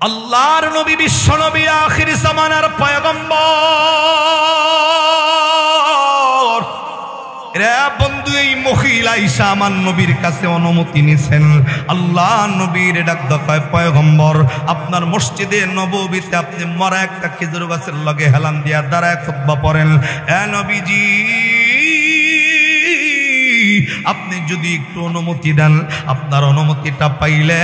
আল্লাহর নবী বিশ্ব নবী আখির জামানার পয়গম্বর। রে বন্ধু, এই মহিলা ঈসা আমার নবীর কাছে অনুমতি নিছেন। আল্লাহ নবীর ডাক দেয়, পয়গম্বর আপনার মসজিদে নববীতে আপনি মরা একটা খেজুর গাছের লগে হেলান দিয়া দাঁড়ায় খুতবা পড়েন। এ নবীজি, আপনি যদি একটু অনুমতি দেন, আপনার অনুমতিটা পাইলে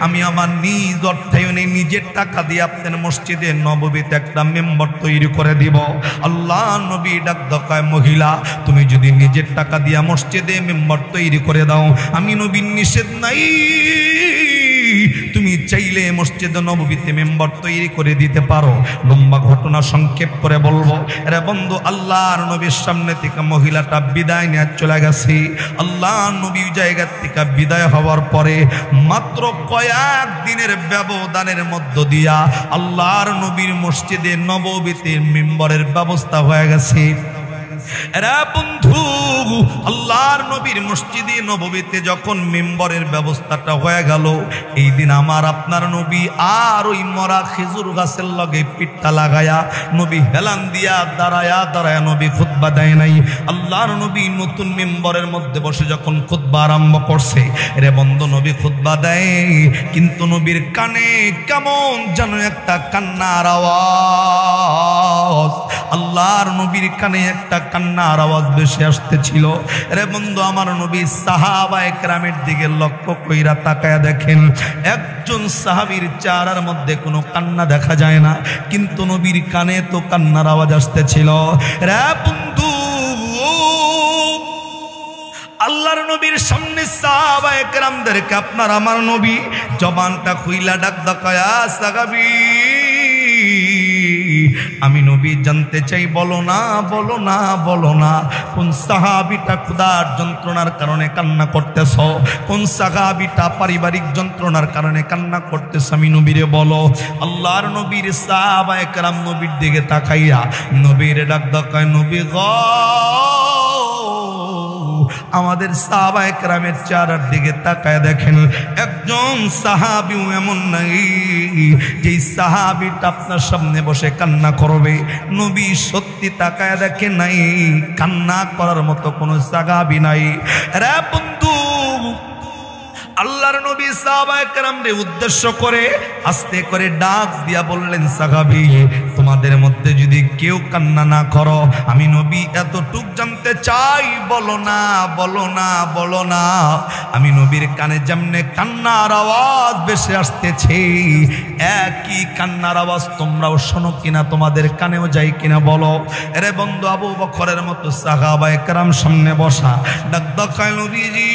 আমি আমার নিজ অর্থায়নে নিজের টাকা দিয়ে আপনার মসজিদে নববীতে একটা মেম্বার তৈরি করে দিব। আল্লাহ নবী ডাক দেয়, মহিলা তুমি যদি নিজের টাকা দিয়া মসজিদে মেম্বার তৈরি করে দাও, আমি নবীর নিষেধ নাই, তুমি চাইলে মসজিদে নববীতে মেম্বার তৈরি করে দিতে পারো। লম্বা ঘটনা সংক্ষেপ করে বলবো। আরে বন্ধু, আল্লাহর নবীর সামনে থেকে মহিলাটা বিদায় নিয়ে চলে গেছে। আল্লাহ নবী জায়গা থেকে বিদায় হওয়ার পরে মাত্র কয়েক দিনের ব্যবধানের মধ্য দিয়া আল্লাহর নবীর মসজিদে নববীতে মেম্বারের ব্যবস্থা হয়ে গেছে। এরা বন্ধু, আল্লাহর নবীর মসজিদে নববীতে যখন মেম্বরের ব্যবস্থাটা হয়ে গেল, এই দিন আমার আপনার নবী আর ওই মরা খেজুর গাছের লগে পিঠটা লাগায়া নবী হেলান দিয়া দাঁড়ায়া দাঁড়ায়া নবী খুতবা দেয় নাই। আল্লাহর নবী নতুন মেম্বরের মধ্যে বসে যখন খুতবা আরম্ভ করছে, রে বন্ধু নবী খুতবা দেয়, কিন্তু নবীর কানে কেমন যেন একটা কান্নার আওয়াজ, আল্লাহর নবীর কানে একটা কান্নার আওয়াজ বেশি আসতেছিল। রে বন্ধু, আমার নবী সাহাবায়ে কেরামের দিকে লক্ষ্য কইরা তাকায়া দেখেন, একজন সাহাবীর চেহারার মধ্যে কোনো কান্না দেখা যায় না, কিন্তু নবীর কানে তো কান্নার আওয়াজ আসতেছিল। রে বন্ধু, আল্লাহর নবীর সামনে সাহাবায়ে কেরামদেরকে আপনার আমার নবী জবানটা খুইলা ডাক দেয়া, সাহাবী আমি নবী জানতে চাই, বলো না বলো না বলো না, কোন সাহাবীটা ক্ষুধার যন্ত্রণার কারণে কান্না করতেছ, কোন সাহাবীটা পারিবারিক যন্ত্রণার কারণে কান্না করতেছ, আমি নবীরে বলো। আল্লাহর নবীর সাহাবায়ে কেরাম নবীর দিকে তাকাইয়া নবীরে ডাক দেয়, নবী গো, আমাদের সাহাবায়ে কেরামের চেহারার দিকে তাকায় দেখেন, একজন সাহাবীও এমন নাই যে সাহাবীটা আপনার সামনে বসে কান্না করবে। নবী সত্যি তাকায় দেখে নাই, কান্না করার মতো কোনো সাহাবী নাই। রে বন্ধু, আল্লাহর নবী সাহাবায়ে কেরামকে উদ্দেশ্য করে আস্তে করে ডাক দিয়া বললেন, সাহাবী তোমাদের মধ্যে যদি কেউ কান্না না করো, আমি নবী এতটুক জানতে চাই, বলো না বলো না বলো না। আমি নবীর কানে যেমনে কান্নার আওয়াজ বেশি আসতেছে, একই কান্নার আওয়াজ তোমরাও শোনো কিনা, তোমাদের কানেও যায় কিনা বলো। এরে বন্ধু, আবু বকরের মতো সাহাবায়ে কেরাম সামনে বসা ডাক দেয়, নবীজি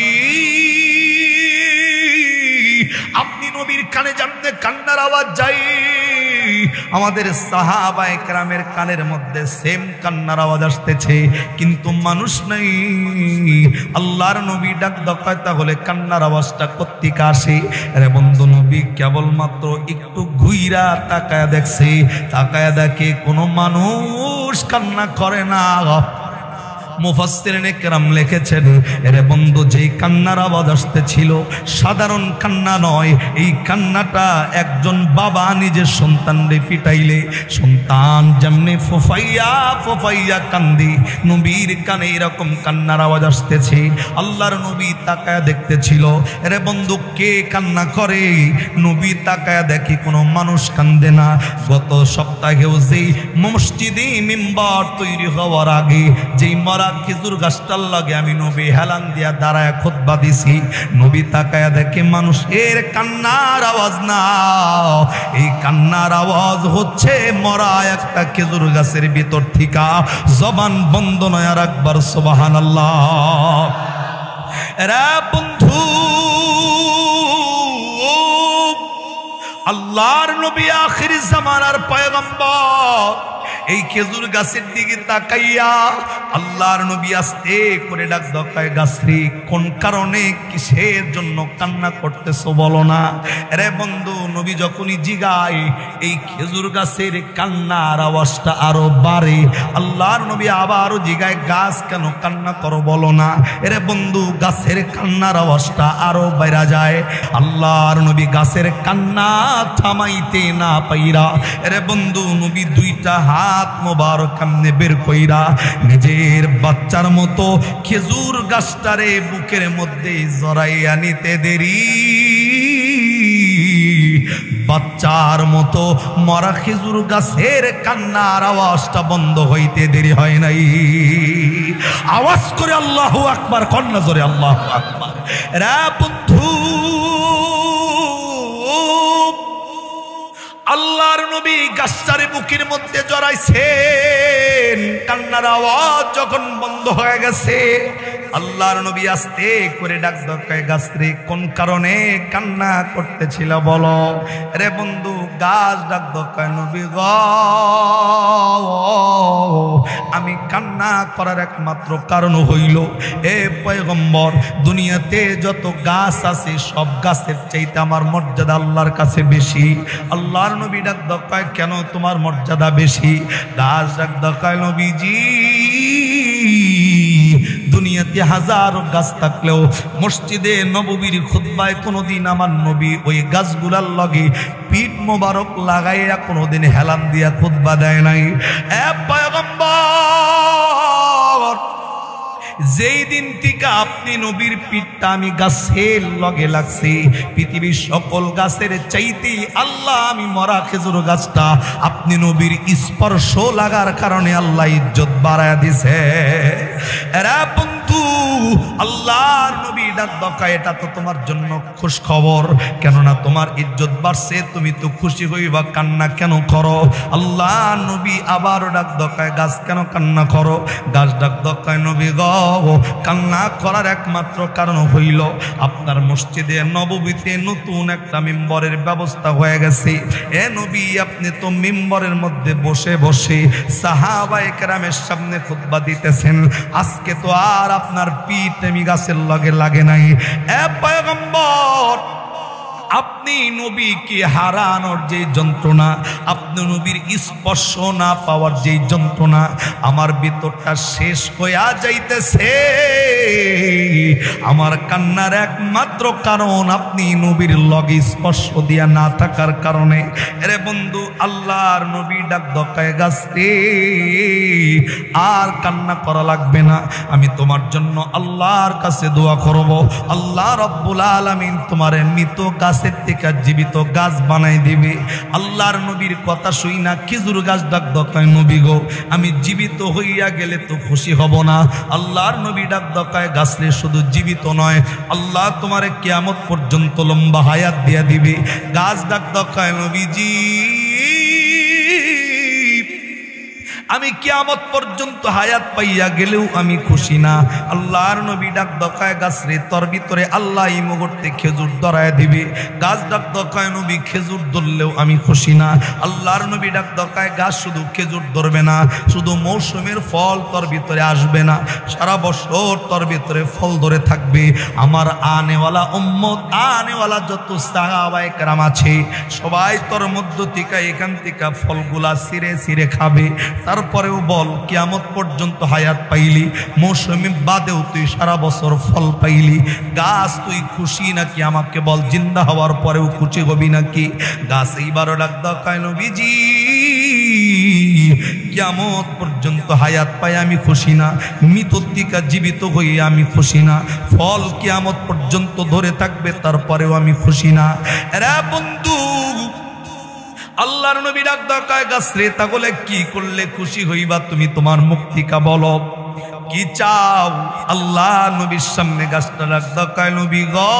আপনি নবীর কানে জানতে কান্নার আওয়াজ যাই, আমাদের সাহাবায়ে কেরামের কানের মধ্যে সেম কান্নার আওয়াজ আসতেছে, কিন্তু মানুষ নাই। আল্লাহর নবী ডাক দেয়, তাহলে কান্নার আওয়াজটা কোত্থেকে আসে? আরে বন্ধু, নবী কেবলমাত্র একটু ঘুইরা তাকায়া দেখছে, তাকায়া দেখে কোনো মানুষ কান্না করে না। মুফাসসিরিনে কেরাম লিখেছেন, এরে বন্ধু, যেই কান্নার আওয়াজ আসতেছিল সাধারণ কান্না নয়, এই কান্নাটা একজন বাবা নিজের সন্তানরে পিটাইলে সন্তান যেমনি ফোফাইয়া ফোফাইয়া কান্দি, নবীর কানে এরকম কান্নার আওয়াজ আসতেছে। আল্লাহর নবী তাকায়া দেখতেছিল, এরে বন্ধু কে কান্না করে? নবী তাকায়া দেখি কোনো মানুষ কান্দে না। গত সপ্তাহেও যেই মসজিদে মিম্বার তৈরি হওয়ার আগে যেই খেজুর গাছটার লাগে আমি নবী হেলান দিয়া দাঁড়ায় খুতবা দিছি, নবী তাকায়া দেখে মানুষের কান্নার আওয়াজ না, এই কান্নার আওয়াজ হচ্ছে মরা একটা খেজুর গাছের ভিতর থেকে। জবান বন্ধ নয় আর একবার সুবহানাল্লাহ। এরা বন্ধু, আল্লাহর নবী আখির জামানার পয়গম্বর এই খেজুর গাছের দিকে তাকাইয়া আল্লাহর নবী আস্তে করে ডাক দকায় গাছরে কোন কারণে কিসের জন্য কান্না করতেছো বলো না। রে বন্ধু নবী যখনই জিগায় এই খেজুর গাছের কান্নার আওয়াজটা আরো বাড়ে। আল্লাহর নবী আবারও জিগায় গাছ কেন কান্না করো বলো না। রে বন্ধু গাছের কান্নার আওয়াজটা আরো বাইরা যায়। আল্লাহর নবী গাছের কান্না থামাইতে না পাইরা রে বন্ধু নবী দুইটা হাত মোবারক সামনে বের কইরা নিজের বাচ্চার মতো খেজুর গাছটারে বুকের মধ্যে জড়াইয়া নিতে দেরি বাচ্চার মতো মরা খেজুর গাছের কান্নার আওয়াজটা বন্ধ হইতে দেরি হয় নাই। আওয়াজ করে আল্লাহু আকবার কন্যা জোরে আল্লাহু আকবার। রে বন্ধু আল্লাহর নবী গাছটারে বুকের মধ্যে জড়াইছেন। কান্নার আওয়াজ যখন বন্ধ হয়ে গেছে আল্লাহর নবী আস্তে করে ডাক দকায় গাছরে কোন কারণে কান্না করতেছিল বলো। রে বন্ধু গাছ ডাক দকায় নবী গ আমি কান্না করার একমাত্র কারণ হইল এ পয়গম্বর দুনিয়াতে যত গাছ আছে সব গাছের চাইতে আমার মর্যাদা আল্লাহর কাছে বেশি। আল্লাহর নবী ডাক দকায় কেন তোমার মর্যাদা বেশি। গাছ ডাক দকায় নবীজি দুনিয়াতে হাজারো গাছ থাকলেও মসজিদে নববীর খুতবায় কোনোদিন আমার নবী ওই গাছগুলার লগে পিঠ মোবারক লাগাইয়া কোনোদিন হেলান দিয়া খুতবা দেয় নাই। এ পয়গম্বর যেই দিন থেকে আপনি নবীর পিঠটা আমি গাছের লগে লাগছি পৃথিবীর সকল গাছের চাইতে আল্লাহ আমি মরা খেজুর গাছটা আপনি নবীর স্পর্শ লাগার কারণে আল্লাহ ইজ্জত বাড়ায়া দিছে। এরা বন্ধু আল্লাহর নবী ডাক দকায় এটা তো তোমার জন্য খুশ খবর, কেননা তোমার ইজ্জত বাড়ছে তুমি তো খুশি হইবা, কান্না কেন করো? আল্লাহ নবী আবারও ডাক দকায় গাছ কেন কান্না করো? গাছ ডাক দকায় নবী গ কান্না করার একমাত্র কারণ হইল আপনার মসজিদে নববীতে নতুন একটা মিম্বরের ব্যবস্থা হয়ে গেছে। এ নবী আপনি তো মিম্বরের মধ্যে বসে বসে সাহাবায়ে কেরামের সামনে খুতবা দিতেছেন, আজকে তো আর আপনার পিঠ এমি গাছের লগে লাগে নাই। এ পয়গম্বর আপনি নবীকে হারানোর যে যন্ত্রণা, আপনি নবীর স্পর্শ না পাওয়ার যে যন্ত্রণা, আমার ভিতরটা শেষ হইয়া যাইতেছে। আমার কান্নার একমাত্র কারণ আপনি নবীর লগে স্পর্শ দিয়া না থাকার কারণে। এরে বন্ধু আল্লাহর নবী ডাক দকায় গাছরে আর কান্না করা লাগবে না, আমি তোমার জন্য আল্লাহর কাছে দোয়া করব, আল্লাহ রব্বুল আলামিন তোমার মৃত গাছ থেকে জীবিত গাছ বানাই দিবে। আল্লাহর নবীর কথা শুই না খেজুর গাছ ডাক দকায় নবী গো আমি জীবিত হইয়া গেলে তো খুশি হব না। আল্লাহর নবী ডাক দকায় গাছরে শুধু জীবিত নয় আল্লাহ তোমারে কিয়ামত পর্যন্ত লম্বা হায়াত দিয়া দিবে। গাছ ডাক দকায় নবীজি আমি কিয়ামত পর্যন্ত হায়াত পাইয়া গেলেও আমি খুশি না। আল্লাহর নবী ডাক দকায় গাছরে তোর ভিতরে আল্লাহ এই মুহূর্তে খেজুর ধরায় দিবে। গাছ ডাক দকায় নবী খেজুর ধরলেও আমি খুশি না। আল্লাহর নবী ডাক দকায় গাছ শুধু খেজুর ধরবে না, শুধু মৌসুমের ফল তোর ভিতরে আসবে না, সারা বছর তোর ভিতরে ফল ধরে থাকবে। আমার আনেওয়ালা উম্মত আনেওয়ালা যত সাহাবায়ে কেরাম আছে সবাই তোর মধ্য থেকে এখান থেকে ফলগুলা ছিঁড়ে ছিঁড়ে খাবে। তারপরেও বল কিয়ামত পর্যন্ত হায়াত পাইলি, মৌসুমী বাদেও তুই সারা বছর ফল পাইলি, গাছ তুই খুশি নাকি? আমাকে বল, জিন্দা হওয়ার পরেও খুশি হবি নাকি? গাছ এইবারও ডাক দকায় নবীজি কিয়ামত পর্যন্ত হায়াত পাই আমি খুশি না, মৃত্যুতিকা জীবিত হয়ে আমি খুশি না, ফল কিয়ামত পর্যন্ত ধরে থাকবে তারপরেও আমি খুশি না। এরা বন্ধু আল্লাহর নবী ডাক দকায় গাছরে তাহলে কি করলে খুশি হইবা তুমি? তোমার মুক্তিকা বলো, কি চাও? আল্লাহ নবীর সামনে গাছটা ডাক দকায় নবী গো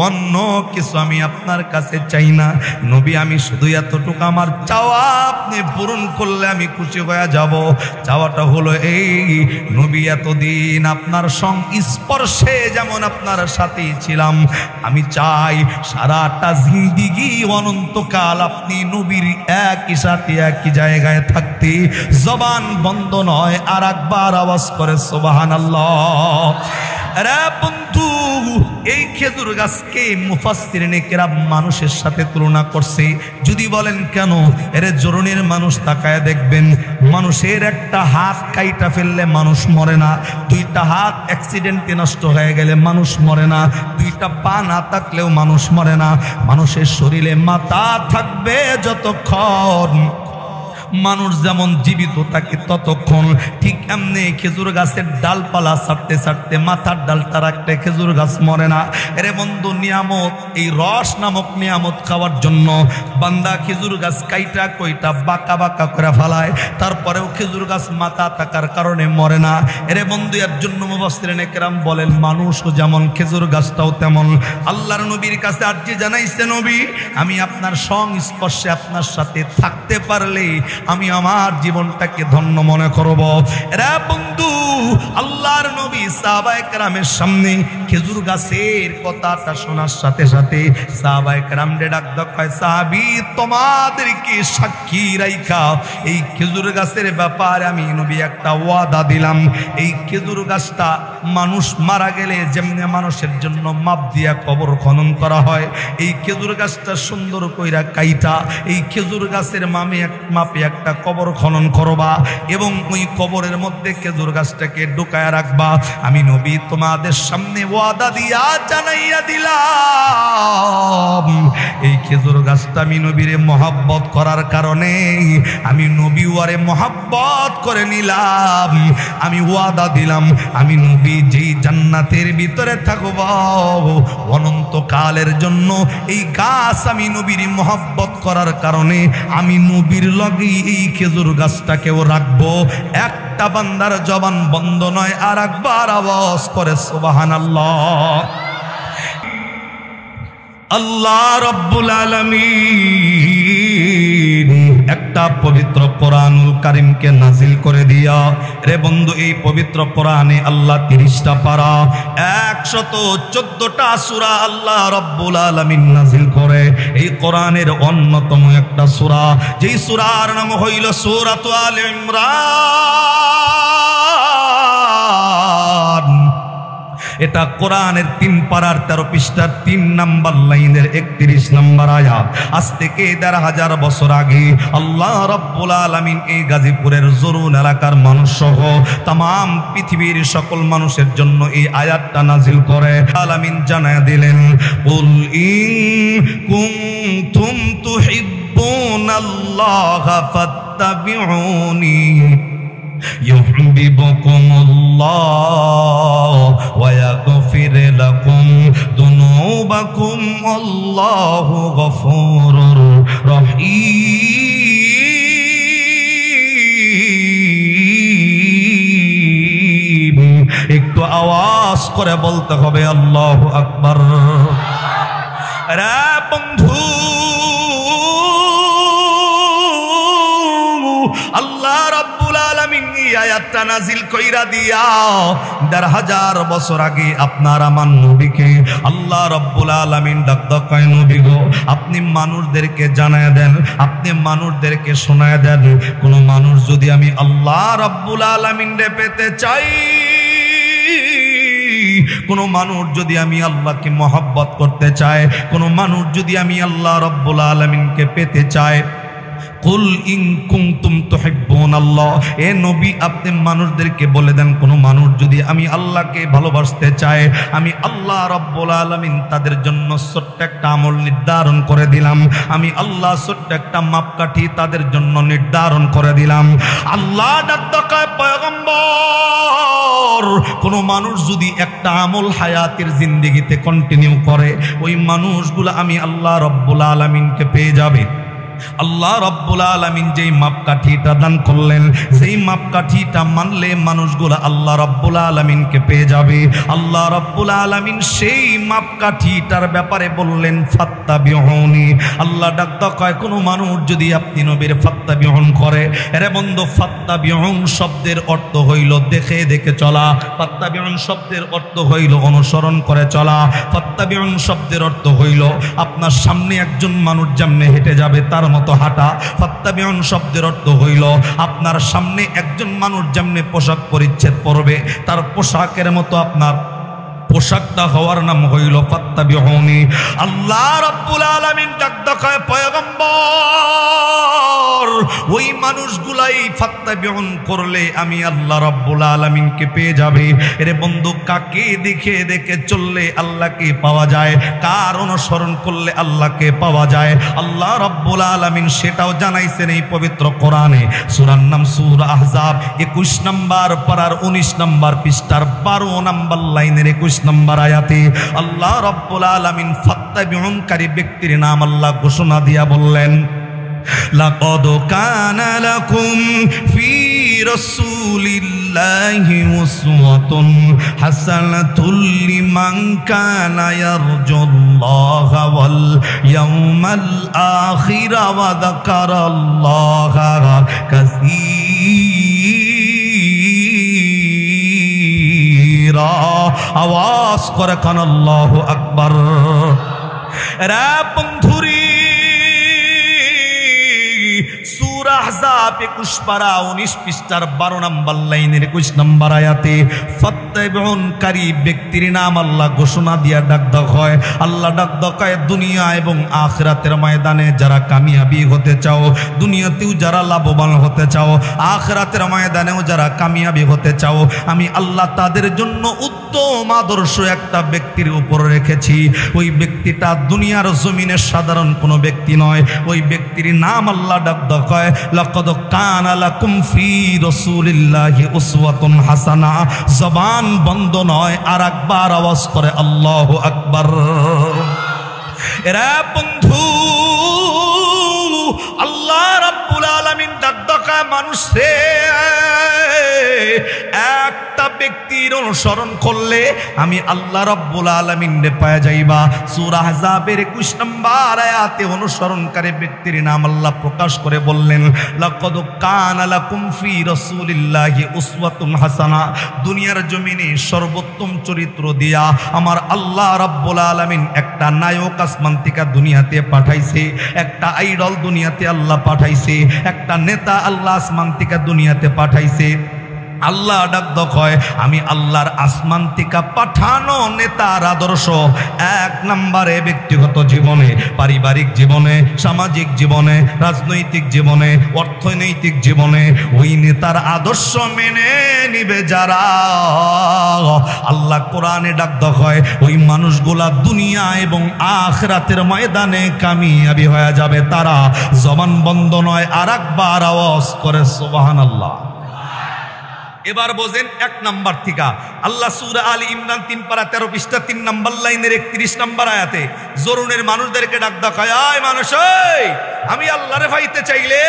অন্য কিছু আমি আপনার কাছে চাই না নবী, আমি শুধু এতটুকু আমার চাওয়া আপনি পূরণ করলে আমি খুশি হয়ে যাব। চাওয়াটা হলো এই, নবী এতদিন আপনার সংস্পর্শে যেমন আপনার সাথেই ছিলাম, আমি চাই সারাটা জিন্দিগি অনন্তকাল আপনি নবীর একই সাথে একই জায়গায় থাকতে, জবান বন্ধ নয়, আর একবার আওয়াজ করে সুবহানাল্লাহ। রে বন্ধু, এই খেজুর গাছকে মুফাসসিরিনে কেরাম মানুষের সাথে তুলনা করছে। যদি বলেন কেন, এর জরুনের মানুষ তাকায় দেখবেন, মানুষের একটা হাত কাইটা ফেললে মানুষ মরে না, দুইটা হাত অ্যাক্সিডেন্টে নষ্ট হয়ে গেলে মানুষ মরে না, দুইটা পা না থাকলেও মানুষ মরে না। মানুষের শরীরে মাথা থাকবে যতক্ষণ, মানুষ যেমন জীবিত থাকে ততক্ষণ, ঠিক এমনি খেজুর গাছের ডালপালা ছাড়তে ছাড়তে মাথার ডালটা রাখতে খেজুর গাছ মরে না। এরে বন্ধু, নিয়ামত, এই রস নামক নিয়ামত খাওয়ার জন্য বান্দা খেজুর গাছ কাইটা কইটা বাঁকা বাঁকা করে ফেলায়, তারপরেও খেজুর গাছ মাথা থাকার কারণে মরে না। এরে বন্ধু, এর জন্য মুফাসসিরিনে কেরাম বলেন, মানুষও যেমন খেজুর গাছটাও তেমন। আল্লাহর নবীর কাছে আরজি জানাইছে, নবী আমি আপনার সংস্পর্শে আপনার সাথে থাকতে পারলে আমি আমার জীবনটাকে ধন্য মনে করব। এরা বন্ধু, আল্লাহর নবী সাহাবায়ে কেরামের সামনে খেজুর গাছের কথাটা শোনার সাথে সাথে সাহাবায়ে কেরামদের ডাক দেয়, সাহাবী তোমাদেরকে সাক্ষী রাইখা এই খেজুর গাছের ব্যাপারে আমি নবী একটা ওয়াদা দিলাম। এই খেজুর গাছটা মানুষ মারা গেলে যেমনি মানুষের জন্য মাপ দিয়া কবর খনন করা হয়, এই খেজুর গাছটা সুন্দর কইরা কাইটা এই খেজুর গাছের মাপে একটা কবর খনন করবা এবং ওই কবরের মধ্যে খেজুর গাছটাকে ঢুকায়া রাখবা। আমি নবী তোমাদের সামনে ওয়াদা দিয়া জানাইয়া দিলাম, এই খেজুর গাছটা আমি নবীরে মহব্বত করার কারণে আমি নবী ওয়ারে মহব্বত করে নিলাম। আমি ওয়াদা দিলাম, আমি নবী যেই জান্নাতের ভিতরে থাকব অনন্তকালের জন্য, এই গাছ আমি নবীর মহব্বত করার কারণে আমি নবীর লগে এই খেজুর গাছটাকেও রাখবো। একটা বান্দার জবান বন্ধ নয়, আর একবার আওয়াজ করে সুবহানাল্লাহ। আল্লাহ রাব্বুল আলামিন একটা পবিত্র কোরআনুল কারীমকে নাজিল করে দিয়া, রে বন্ধু এই পবিত্র কোরআনে আল্লাহ 30টা পারা 114টা সূরা আল্লাহ রাব্বুল আলামিন নাজিল করে। এই কোরআনের অন্যতম একটা সূরা, যেই সূরার নাম হইল সূরাতু আলে ইমরান। এটা কোরআনের 3 পারার 13 পৃষ্ঠার 3 নাম্বার লাইনের 31 নাম্বার আয়াত। আজ থেকে 1000 বছর আগে আল্লাহ রাব্বুল আলামিন এই গাজীপুরের জরুন এলাকার মানুষ সহ तमाम পৃথিবীর সকল মানুষের জন্য এই আয়াতটা নাজিল করে। আলামিন জানায়া দিলেন, কুল ইন কুনতুম তুহিব্বুনাল্লাহা ফাত্তাবিউনি ইউহিব্বুকুমুল্লাহ ওয়া ইয়াগফির লাকুম যুনুবাকুম আল্লাহু গফুরুর রহিম। একটু আওয়াজ করে বলতে হবে আল্লাহু আকবার। রে বন্ধু, আল্লাহ রাব্বুল আলামিন এই আয়াতটা নাজিল কইরা দিয়া 1000 বছর আগে আপনার আমার নবীকে আল্লাহ রাব্বুল আলামিন ডাক কয়, নবী গো আপনি মানুষদেরকে জানায় দেন, আপনি মানুষদেরকে শোনায় দেন, কোন মানুষ যদি আমি আল্লাহ রাব্বুল আলামিনকে পেতে চাই, কোন মানুষ যদি আমি আল্লাহকে মহব্বত করতে চায়, কোন মানুষ যদি আমি আল্লাহ রাব্বুল আলামিনকে পেতে চায়, কুল ইন কুনতুম তুহিব্বুনাল্লাহ, এ নবী আপনি মানুষদেরকে বলে দেন, কোন মানুষ যদি আমি আল্লাহকে ভালোবাসতে চায়, আমি আল্লাহ রাব্বুল আলামিন তাদের জন্য ছোট্ট একটা আমল নির্ধারণ করে দিলাম, আমি আল্লাহ ছোট্ট একটা মাপকাঠি তাদের জন্য নির্ধারণ করে দিলাম। আল্লাহ ডাক্তার পয়গম্বর, কোন মানুষ যদি একটা আমল হায়াতের জিন্দেগিতে কন্টিনিউ করে, ওই মানুষগুলো আমি আল্লাহ রাব্বুল আলামিনকে পেয়ে যাবে। আল্লাহ রাব্বুল আলামিন যেই মাপকাঠিটা দান করলেন, যেই মাপকাঠিটা মানলে মানুষগুলো আল্লাহ রাব্বুল আলামিনকে পেয়ে যাবে, আল্লাহ রাব্বুল আলামিন সেই মাপকাঠিটার ব্যাপারে বললেন ফাত্তাবিউনি। আল্লাহ ডাকতে কয় কোনো মানুষ যদি আপনি নবীর ফাত্তাবিউন করে, এরে বন্ধু ফাত্তাবিউন শব্দের অর্থ হইল দেখে দেখে চলা, ফাত্তাবিউন শব্দের অর্থ হইল অনুসরণ করে চলা, ফাত্তাবিউন শব্দের অর্থ হইল আপনার সামনে একজন মানুষ যেমনে হেঁটে যাবে তার মতো হাঁটা। ফাত্তাবিউন শব্দের অর্থ হইল আপনার সামনে একজন মানুষ যেমনে পোশাক পরিচ্ছেদ পরবে তার পোশাকের মতো আপনার পোশাকটা হওয়ার নাম হইল ফাত্তাবিউনি। আল্লাহ রাব্বুল আলামিন ডাক দেখায় পয়গম্বর ওই মানুষগুলাই ফাত্তাবিউন করলে আমি আল্লাহ রাব্বুল আলামিনকে পেয়ে যাবে। এরে বন্ধু কাকে দেখে দেখে চললে আল্লাহকে পাওয়া যায়, কার অনুসরণ করলে আল্লাহকে পাওয়া যায়, আল্লাহ রাব্বুল আলামিন সেটাও জানাইছেন এই পবিত্র কোরআনে। সূরার নাম সূরা আহজাব 21 নম্বর পারার 19 নম্বর পৃষ্ঠার 12 নম্বর লাইনের 21 নম্বর আয়াতে আল্লাহ রাব্বুল আলামিন ফাত্তাবিউনকারী ব্যক্তির নাম আল্লাহ ঘোষণা দিয়া বললেন লাকাদ কানা লাকুম ফি রাসূলিল্লাহি উসওয়াতুন হাসানাতুল লিমান কানা ইয়ারজুল্লাহা ওয়াল ইয়াউমাল আখির ওয়া যাকারাল্লাহা কাসীরা। আওয়াজ করে কান আল্লাহু আকবার। রে বন্ধুরি সূরা আহজাব 21 পারা 19 পৃষ্ঠার 12 নম্বর লাইনের 21 নম্বর আয়াতে ফাত্তাবিউনকারী ব্যক্তির নাম আল্লাহ ঘোষণা দিয়া ডাক দেয়। আল্লাহ ডাক দেয় দুনিয়া এবং আখিরাতের ময়দানে যারা কামিয়াবি হতে চাও, দুনিয়াতেও যারা লাভবান হতে চাও, আখিরাতের ময়দানেও যারা কামিয়াবি হতে চাও, আমি আল্লাহ তাদের জন্য উত্তম আদর্শ একটা ব্যক্তির উপর রেখেছি। ওই ব্যক্তিটা দুনিয়ার জমিনে সাধারণ কোনো ব্যক্তি নয়, ওই ব্যক্তির নাম আল্লাহ ডাক দেয় লাকাদ কানা লাকুম ফি রাসূলিল্লাহি উসওয়াতুন হাসানা। জবান বন্ধ নয়, আর একবার আওয়াজ করে আল্লাহু আকবার। এরা বন্ধু আল্লাহ রাব্বুল আলামিন ডাক দেয় মানুষে একটা ব্যক্তির অনুসরণ করলে আমি আল্লাহ রাব্বুল আলামিনকে পাওয়া যাইবা। সূরা আহজাবের 21 নম্বর আয়াতে অনুসরণকারী ব্যক্তির নাম আল্লাহ প্রকাশ করে বললেন লাকাদ কানা লাকুম ফি রাসূলিল্লাহি উসওয়াতুন হাসানা। দুনিয়ার জমিনে সর্বোত্তম চরিত্র দিয়া আমার আল্লাহ রাব্বুল আলামিন একটা নায়ক আসমান থেকে দুনিয়াতে পাঠাইছে, একটা আইডল দুনিয়াতে আল্লাহ পাঠাইছে, একটা নেতা আল্লাহ আসমান থেকে দুনিয়াতে পাঠাইছে। আল্লাহ ডাক দেয় আমি আল্লাহর আসমান থেকে পাঠানো নেতার আদর্শ এক নম্বরে ব্যক্তিগত জীবনে, পারিবারিক জীবনে, সামাজিক জীবনে, রাজনৈতিক জীবনে, অর্থনৈতিক জীবনে ওই নেতার আদর্শ মেনে নিবে যারা, আল্লাহ কোরআনে ডাক দেয় ওই মানুষগুলা দুনিয়া এবং আখিরাতের ময়দানে কামিয়াবি হয়ে যাবে তারা। জবান বন্ধ নয়, আর একবার আওয়াজ করে সুবহানাল্লাহ। এবার বোঝেন 1 নম্বর থেকে আল্লাহ সূরা আলী ইমরান 3 পারা 13 পৃষ্ঠা 3 নম্বর লাইনের 31 নম্বর আয়াতে জরুনের মানুষদেরকে ডাক দেয় আয় মানুষ, আমি আল্লাহরে পাইতে চাইলে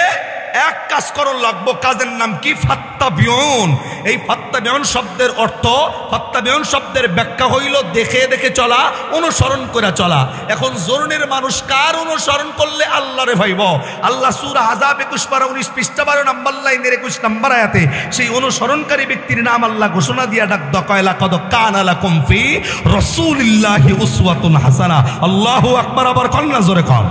এক কাজ করণ লাগবো, কাজের নাম কি? ফাত্তাবিউন। এই ফাত্তাবিউন শব্দের অর্থ, ফাত্তাবিউন শব্দের ব্যাখ্যা হইল দেখে দেখে চলা, অনুসরণ করে চলা। এখন জরুনের মানুষ কার অনুসরণ করলে আল্লাহরে ভাইব? আল্লাহ সূরা আহজাব 21 পারা 19 পৃষ্ঠা 12 নম্বর লাইনের 21 নম্বর আয়াতে সেই অনুসরণকারী ব্যক্তির নাম আল্লাহ ঘোষণা দিয়া ডাক দেয় লাকাদ কানা লাকুম ফি রাসূলিল্লাহি উসওয়াতুন হাসানা। আল্লাহু আকবার। আবার কন্যা জোরে কন।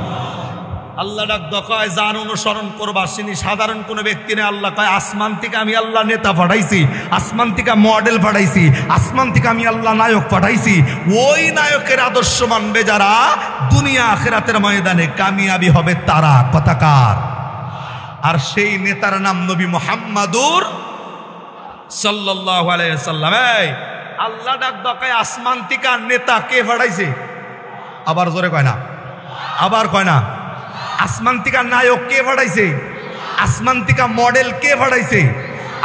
আল্লাহ ডাক দেয় যার অনুসরণ করবা তিনি সাধারণ কোনো ব্যক্তি নেই। আল্লাহ কয় আসমান থেকে আমি আল্লাহ নেতা পাঠাইছি, আসমান থেকে মডেল পাঠাইছি, আসমান থেকে আমি আল্লাহ নায়ক পাঠাইছি। ওই নায়কের আদর্শ মানবে যারা দুনিয়া আখিরাতের ময়দানে কামিয়াবি হবে তারা। কথাকার। আর সেই নেতার নাম নবী মুহাম্মাদুর সাল্লাল্লাহু আলাইহি ওয়াসাল্লাম। এই আল্লাহ ডাক দেয় আসমান থেকে নেতা কে পাঠাইছে? আবার জোরে কয় না, আবার কয় না। আসমান থেকে নায়ক কে পাঠাইছে? আসমান থেকে মডেল কে পাঠাইছে?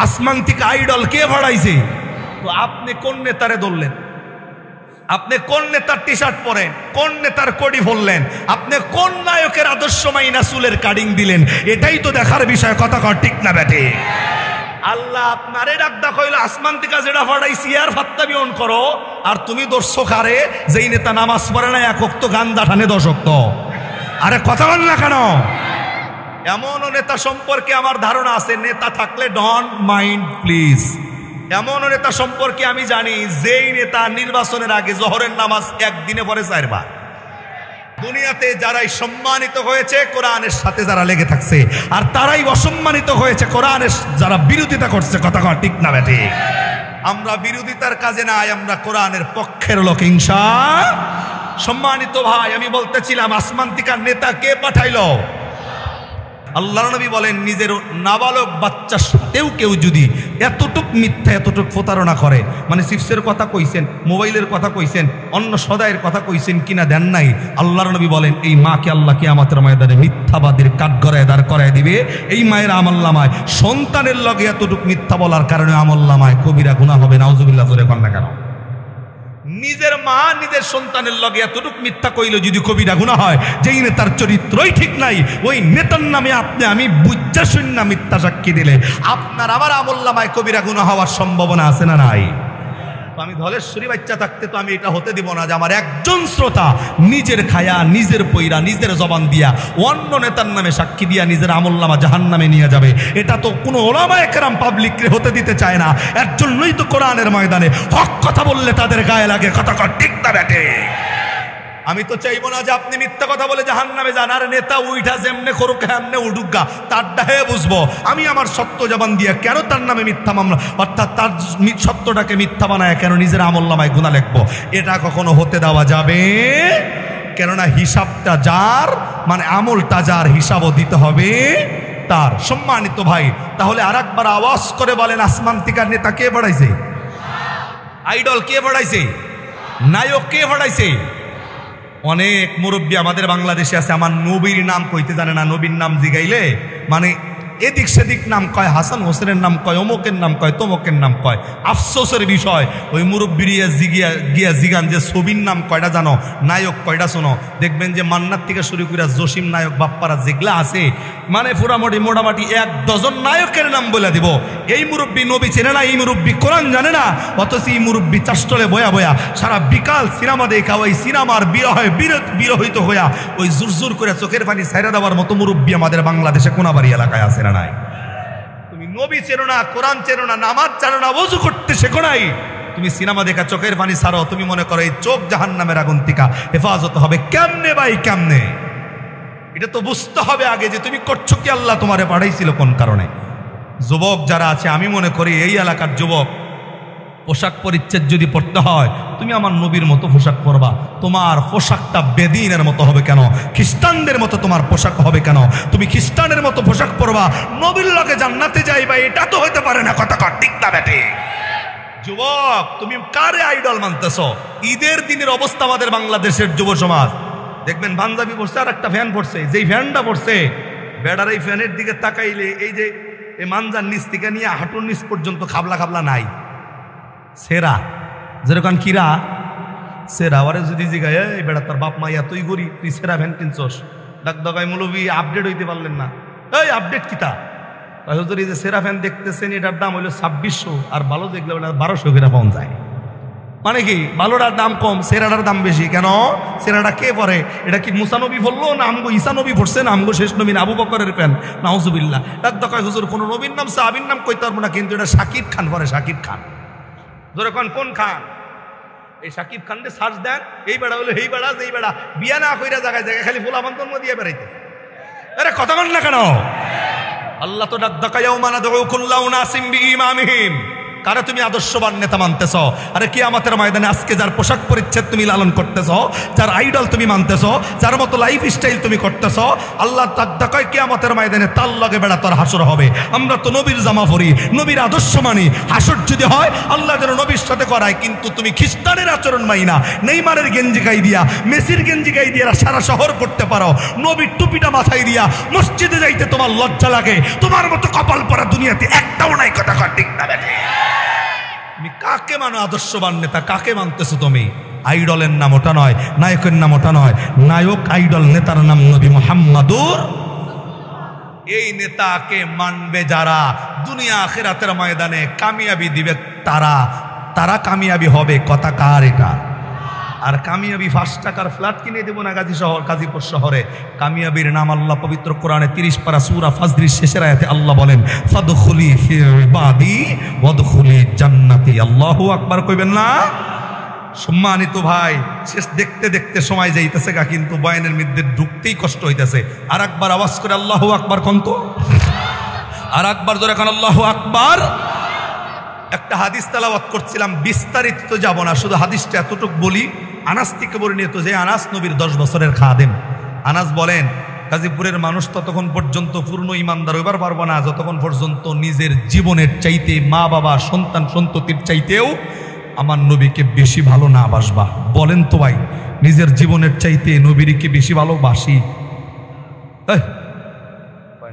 আসমান থেকে আইডল কে পাঠাইছে? তো আপনি কোন নেতারে ধরলেন? আপনি কোন নেতার টি শার্ট পরেন, কোন নেতার কোডি ভরলেন, আপনি কোন নায়কের আদর্শময়ী নাসুলের কাটিং দিলেন, এটাই তো দেখার বিষয়। কথা কর ঠিক না বেটে? আল্লাহ আপনারে ডাক হইলো আসমান থেকে যেটা ফাটাইছি আর ফাত্তাবি অন করো, আর তুমি দর্শক আরে যেই নেতা নামাজ পড়ে না, এক ওয়াক্ত গান্দা টানে দর্শক তো। আরে কথা বল না কেন? এমনও নেতা সম্পর্কে আমার ধারণা আছে, নেতা থাকলে ডোন্ট মাইন্ড প্লিজ। এমনও নেতা সম্পর্কে আমি জানি যেই নেতা নির্বাচনের আগে জোহরের নামাজ একদিনে পড়ে 4 বার। দুনিয়াতে যারাই সম্মানিত হয়েছে কোরআনের সাথে যারা লেগে থাকছে, আর তারাই অসম্মানিত হয়েছে কোরআনের যারা বিরোধিতা করছে। কথা কর ঠিক না বেঠি? আমরা বিরোধিতার কাজে নাই, আমরা কোরআনের পক্ষের লোক ইনশাআল্লাহ। সম্মানিত ভাই, আমি বলতেছিলাম আসমান থেকে নেতা কে পাঠাইলো? আল্লাহর নবী বলেন নিজের নাবালক বাচ্চার সাথেও কেউ যদি এতটুক মিথ্যা এতটুক প্রতারণা করে, মানে চিপসের কথা কইছেন, মোবাইলের কথা কইছেন, অন্য সদাইয়ের কথা কইছেন কিনা দেন নাই, আল্লাহর নবী বলেন এই মাকে আল্লাহ কিয়ামতের ময়দানে মিথ্যাবাদীর কাঠগড়ায় দাঁড় করায় দিবে। এই মায়ের আমলনামায় সন্তানের লগে এতটুক মিথ্যা বলার কারণে আমলনামায় কবিরা গুনাহ হবে। নাউজুবিল্লাহ জোরে কন না কেন? নিজের মা নিজের সন্তানের লগে এতটুক মিথ্যা কইল যদি কবিরা গুনাহ হয়, যেই নেতার চরিত্রই ঠিক নাই ওই নেতার নামে আপনি আমি বুজ্জা শূন্য মিথ্যা সাক্ষী দিলে আপনার আমার আমলনামায় কবিরা গুনাহ হওয়ার সম্ভাবনা আছে না নাই? আমি ধলেশ্বরী বাচ্চা থাকতে তো আমি এটা হতে দিব না যে আমার একজন শ্রোতা নিজের খায়া নিজের পইরা নিজের জবান দিয়া অন্য নেতার নামে সাক্ষী দিয়া নিজের আমলনামা জাহান্নামে নিয়ে যাবে। এটা তো কোনো ওলামায়ে কেরাম পাবলিককে হতে দিতে চায় না। এর জন্যই তো কোরআনের ময়দানে হক কথা বললে তাদের গায়ে লাগে। কথা কর ঠিক না বেটে? আমি তো চাইবো না যে আপনি মিথ্যা কথা বলে জাহান্নামে যান, আর নেতা উইঠা যেমনে করুক এমনে উডুগা তারটা হে বুঝবো। আমি আমার সত্য জবান দিয়ে কেন তার নামে মিথ্যা মামলা, অর্থাৎ তার সত্যটাকে মিথ্যা বানায় কেন নিজের আমলনামায় গুনাহ লিখবো? এটা কখনো হতে দেওয়া যাবে? কেননা হিসাবটা যার, মানে আমলটা যার, হিসাবও দিতে হবে তার। সম্মানিত ভাই, তাহলে আর একবার আওয়াজ করে বলেন আসমান থেকে নেতা কে বাড়াইছে? আইডল কে বাড়াইছে? নায়ক কে বাড়াইছে? অনেক মুরব্বী আমাদের বাংলাদেশে আছে, আমার নবীর নাম কইতে জানে না। নবীর নাম জিগাইলে মানে এদিক সেদিক নাম কয়, হাসান হোসেনের নাম কয়, অমুকের নাম কয়, তমুকের নাম কয়। আফসোসের বিষয় ওই মুরব্বীর গিয়া জিগান যে ছবির নাম কয়টা জানো, নায়ক কয়টা শোনো। দেখবেন যে মান্নার থেকে শুরু করে জসিম নায়ক বাপ্পারা যেগুলা আছে, মানে মোটামুটি 1 ডজন নায়কের নাম বলে দিব। এই মুরব্বী নবী চেনে না, এই মুরব্বী কোরআন জানে না, অথচ এই মুরব্বী চাষ্টলে বয়া বয়া সারা বিকাল সিনেমা দেখা, ওই সিনেমার বিরহিত হইয়া ওই জুরজুর করে চোখের পানি ছাইরা দেওয়ার মতো মুরব্বী আমাদের বাংলাদেশে কোনাবাড়ি এলাকায় আছে না নাই? তুমি নবী চেনো না, কোরআন চেনো না, নামাজ জানো না, ওযু করতে শেখো নাই, তুমি সিনেমা দেখা চোখের পানি ছাড়ো, তুমি মনে করো এই চোখ জাহান্নামের আগুন থেকে হেফাজত হবে। কেমনে ভাই কেমনে? এটা তো বুঝতে হবে আগে যে তুমি করছো কি, আল্লাহ তোমারে পাঠাইছিল কোন কারণে। যুবক যারা আছে, আমি মনে করি এই এলাকার যুবক পোশাক পরিচ্ছেদ যদি পড়তে হয়, তুমি আমার নবীর মতো পোশাক পরবা। তোমার পোশাকটা বেদিনের মতো হবে কেন? খ্রিস্টানদের মতো তোমার পোশাক হবে কেন? তুমি খ্রিস্টানের মতো পোশাক পরবা, নবীর লগে জান্নাতে যাইবা, এটা তো হইতে পারে না। কথা কর ঠিক না বেটে? যুবক, তুমি কারে আইডল মানতেছ? ঈদের দিনের অবস্থা আমাদের বাংলাদেশের যুব সমাজ দেখবেন পাঞ্জাবি পড়ছে আর একটা ফ্যান পড়ছে, যেই ফ্যানটা পড়ছে বেড়ার এই ফ্যানের দিকে তাকাইলে এই যে এই মানজার নিচ থেকে নিয়ে হাঁটুর নিচ পর্যন্ত খাবলা খাবলা নাই, সেরা যেরকম কিরা সেরা। আরে যদি জিগায় এই বেড়া তোর বাপ মাইয়া তুই গরিব, তুই সেরা ফ্যান কিনছস, ডাক দগাই মৌলবি আপডেট হইতে পারলেন না। এই আপডেট কিতা? হুজুর এই যে সেরা ফ্যান দেখতেছেন এটার দাম হইলো 2600, আর ভালো দেখলে 1200 করে পাওয়া যায়। মানে কি ভালোটার দাম কম, সেরাটার দাম বেশি কেন? সেরাটা কে পরে? এটা কি মুসা নবী বললো না আমগো ঈসা নবী পড়ছে না আমগো শেষ নবী আবু বকরের ফ্যান? নাউজুবিল্লাহ। ডাক দগাই হুজুর কোনো নবীর নাম সাহাবীর নাম কইতে পারবো না, কিন্তু এটা শাকিব খান পরে, শাকিব খান। ধরে কোন খান? এই শাকিব খানকে সার্চ দেন, এই বেড়া হলো এই বেড়া, যেই বেড়া বিয়া না কইরা জায়গায় জায়গায় খালি ফুলাবান জন্ম দিয়ে বেড়াইতে। আরে কথা বল না কেন? আল্লাহ তো ডাক দাকা ইয়াউমা নাদউ কুল্লা উনাসিম বিইমামিহিম। কারে তুমি আদর্শবান নেতা মানতেছ? আরে কিয়ামতের ময়দানে আজকে যার পোশাক পরিচ্ছদ তুমি লালন করতেছ, যার আইডল তুমি মানতেছ, যার মতো লাইফ স্টাইল তুমি করতেছ, আল্লাহ ডাক দাকায় কিয়ামতের ময়দানে তার লগে বেড়া তোর হাসর হবে। আমরা তো নবীর জামা পরি, নবীর আদর্শ মানি, হাসর যদি হয় আল্লাহ যেন নবীর সাথে করায়। কিন্তু তুমি খ্রিস্টানের আচরণ মাই না, নেইমারের গেঞ্জি গাই দিয়া, মেসির গেঞ্জি গাই দিয়া সারা শহর করতে পারো, নবীর টুপিটা মাথায় দিয়া মসজিদে যাইতে তোমার লজ্জা লাগে। তোমার মতো কপাল পরা দুনিয়াতে একটাও নাই। কথা কর ঠিক না বেটে? তুমি কাকে মানো আদর্শবান নেতা? কাকে মানতেছো তুমি? আইডলের নাম ওটা নয়, নায়কের নাম ওটা নয়। নায়ক আইডল নেতার নাম নবী মুহাম্মাদুর। এই নেতাকে মানবে যারা দুনিয়া আখিরাতের ময়দানে কামিয়াবি দিবে তারা কামিয়াবি হবে। কথা কার এটা? আর কামিয়াবি 5 টাকার ফ্ল্যাট কিনে দেব না গাজীপুর শহরে। কামিয়াবির নাম আল্লাহ পবিত্র কোরআনে 30 পারা সূরা ফাজরির শেষের আয়াতে আল্লাহ বলেন, ফাদখুলি ফি ইবাদি ওয়াদখুলি জান্নাতি। আল্লাহু আকবার কইবেন না? সম্মানিত ভাই, শেষ দেখতে দেখতে সময় যাইতেছে গা, কিন্তু বয়ানের মধ্যে ঢুকতেই কষ্ট হইতেছে। আর একবার আওয়াজ করে আল্লাহু আকবার কোন তো, আর একবার জোরে কোন আল্লাহু আকবার। একটা হাদিস তেলাওয়াত করছিলাম, বিস্তারিত তো যাব না, শুধু হাদিসটা এতটুকু বলি। আনাস থেকে বর্ণিত, যে আনাস নবীর 10 বছরের খাদেম। আনাস বলেন, গাজীপুরের মানুষ ততক্ষণ পর্যন্ত পূর্ণ ইমানদার হইবার পারবো না যতক্ষণ পর্যন্ত নিজের জীবনের চাইতে, মা বাবা সন্তান সন্ততির চাইতেও আমার নবীকে বেশি ভালো না বাসবা। বলেন তো ভাই, নিজের জীবনের চাইতে নবীকে বেশি ভালোবাসি?